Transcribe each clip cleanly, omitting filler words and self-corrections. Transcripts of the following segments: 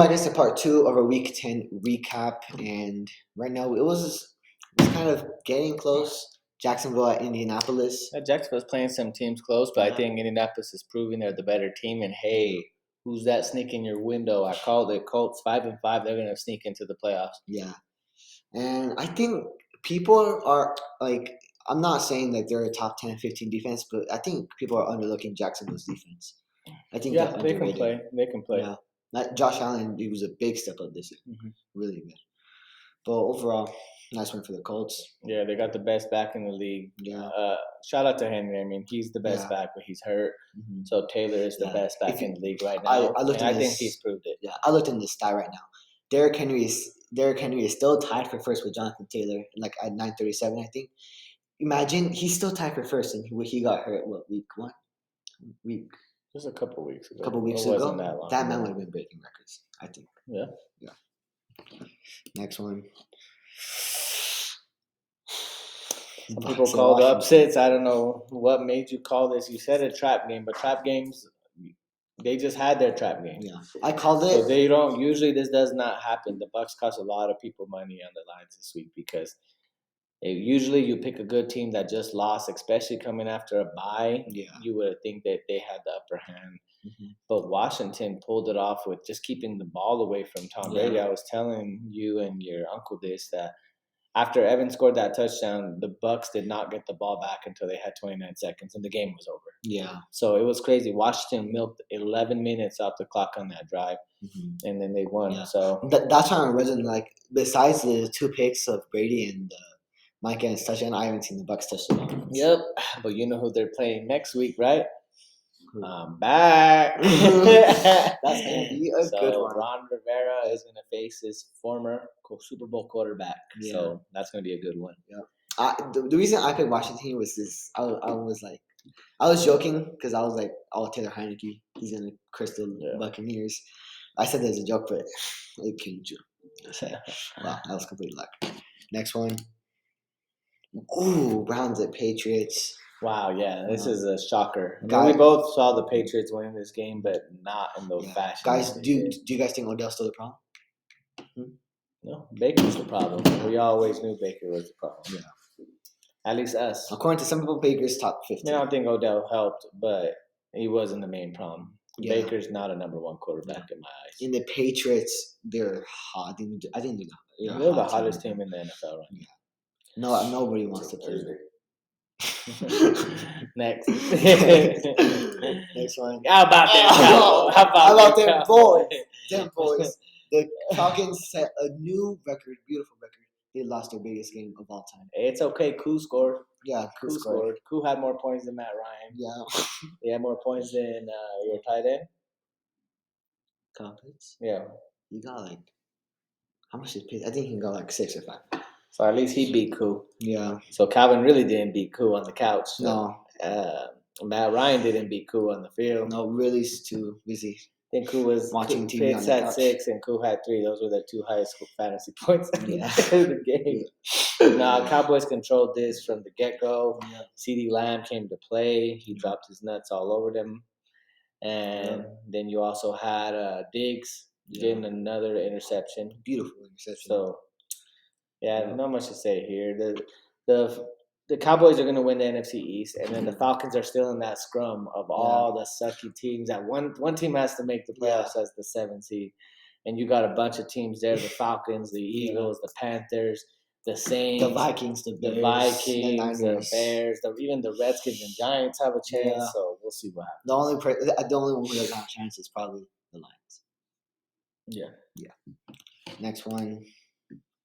I guess a part two of our Week 10 recap, and right now it's kind of getting close. Jacksonville at Indianapolis. Jacksonville's playing some teams close, but I Yeah. think Indianapolis is proving they're the better team. And hey, who's that sneaking your window? I called it. Colts 5-5. They're gonna sneak into the playoffs. Yeah, and I think people are like, I'm not saying that they're a top 10, 15 defense, but I think people are underlooking Jacksonville's defense. I think Yeah, they're they can underrated. play. They can play. Yeah, that Josh Allen, he was a big step up this year, Mhm. really good. But overall, nice one for the Colts. Yeah, they got the best back in the league. Yeah. Shout out to Henry. I mean, he's the best Yeah. back, but he's hurt. Mhm. So Taylor is the Yeah. best back If you- in the league right I- now. I looked and at I think this- he's proved it. Yeah, I looked in the stat right now. Derrick Henry is still tied for first with Jonathan Taylor, like at 937, I think. Imagine he's still tied for first, and he got hurt. What, week one? Week Just a couple weeks ago. a couple weeks it ago. Wasn't that long. That man would have been breaking records, I think. Yeah. Next one. Some Bucks people and called Washington. upsets. I don't know what made you call this. You said a trap game, but trap games, they just had their trap game. Yeah, I called So it. they don't usually. This does not happen. The Bucks cost a lot of people money on the lines this week because usually you pick a good team that just lost, especially coming after a bye. Yeah. You would think that they had the upper hand. Mhm. But Washington pulled it off with just keeping the ball away from Tom Brady. Yeah. I was telling you and your uncle this, that after Evan scored that touchdown, the Bucks did not get the ball back until they had 29 seconds, and the game was over. Yeah. So it was crazy. Washington milked 11 minutes off the clock on that drive, Mhm. and then they won. Yeah. So That's why I'm reason, like, besides the two picks of Brady and Mike Evans touchdown, I haven't seen the Bucks touch the ball. yep. But you know who they're playing next week, right? Who? I'm back. That's gonna be a good one. Ron Rivera is gonna face his former Super Bowl quarterback. Yeah. So that's gonna be a good one. The reason I picked Washington was this. I was joking because I was like, oh, Taylor Heineke, he's gonna curse the Buccaneers. I said that as a joke, but it came true. Wow, that was complete luck. Next one. Ooh, Browns at Patriots. Wow, yeah, this is a shocker. I mean, Guys- we both saw the Patriots winning this game, but not in the fashion. Guys, that they do did. you guys think Odell's still the problem? No, Baker's the problem. We always knew Baker was the problem. Yeah. At least us. According to some people, Baker's top 15. I don't think Odell helped, but he wasn't the main problem. Yeah. Baker's not a number one quarterback in my eyes. In the Patriots, they're hot. I think they're They're the hot hottest team. team in the NFL right No, nobody wants to play Thursday. them. Next. Next one. How about them? How about them Cowboys? boys? Them boys. The Falcons set a new record, beautiful record. They lost their biggest game of all time. It's okay. Koo scored. Yeah, Koo scored. Koo had more points than Matt Ryan. Yeah. He had more points than your tight end. Confidence. Yeah. You got like, how much did he pay? I think he got like 6 or 5. So at least he beat Koo. Yeah. So Calvin really didn't beat Koo on the couch. No. Matt Ryan didn't beat Koo on the field. No, really is too busy. I think Koo was Watching TV on Pitts the had couch. 6 and Koo had 3. Those were the 2 highest fantasy points Yeah. of the game. No, Cowboys controlled this from the get-go. Yeah. CeeDee Lamb came to play. He dropped his nuts all over them. And then you also had Diggs getting another interception. Beautiful interception. So, not much to say here. The Cowboys are going to win the NFC East, and then the Falcons are still in that scrum of all the sucky teams. That one team has to make the playoffs as the 7th seed, and you got a bunch of teams there: the Falcons, the Eagles, the Panthers, the Saints, the Vikings, the Bears, Vikings, the Niners. Bears, even the Redskins and Giants have a chance. Yeah. So we'll see what happens. The only one who doesn't have a chance is probably the Lions. Yeah. Next one.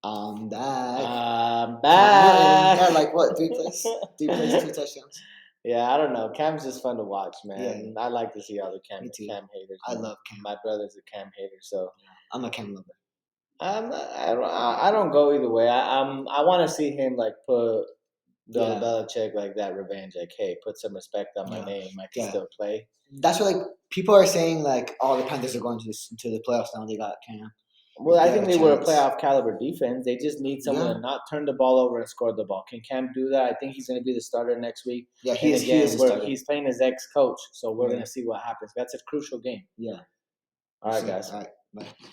I'm back. I'm back. Had like what, 3 plays? 3 plays, 2 touchdowns. Yeah, I don't know. Cam's just fun to watch, man. Yeah. I like to see all the Cam Me too. haters. I man. love Cam. My brother's a Cam hater, so I'm a Cam lover. I don't go either way. I want to see him like put Yeah. Belichick like that revenge. Like, hey, put some respect on my name. I can still play. That's what like people are saying. Like, oh, the Panthers are going to the playoffs now. They got Cam. Well, I They think have a they were a chance. playoff caliber defense. They just need someone to not turn the ball over and score the ball. Can Cam do that? I think he's going to be the starter next week. Yeah, And he again, is the starter. he's playing his ex-coach, so we're going to see what happens. That's a crucial game. Yeah. All right, guys. All right. Bye.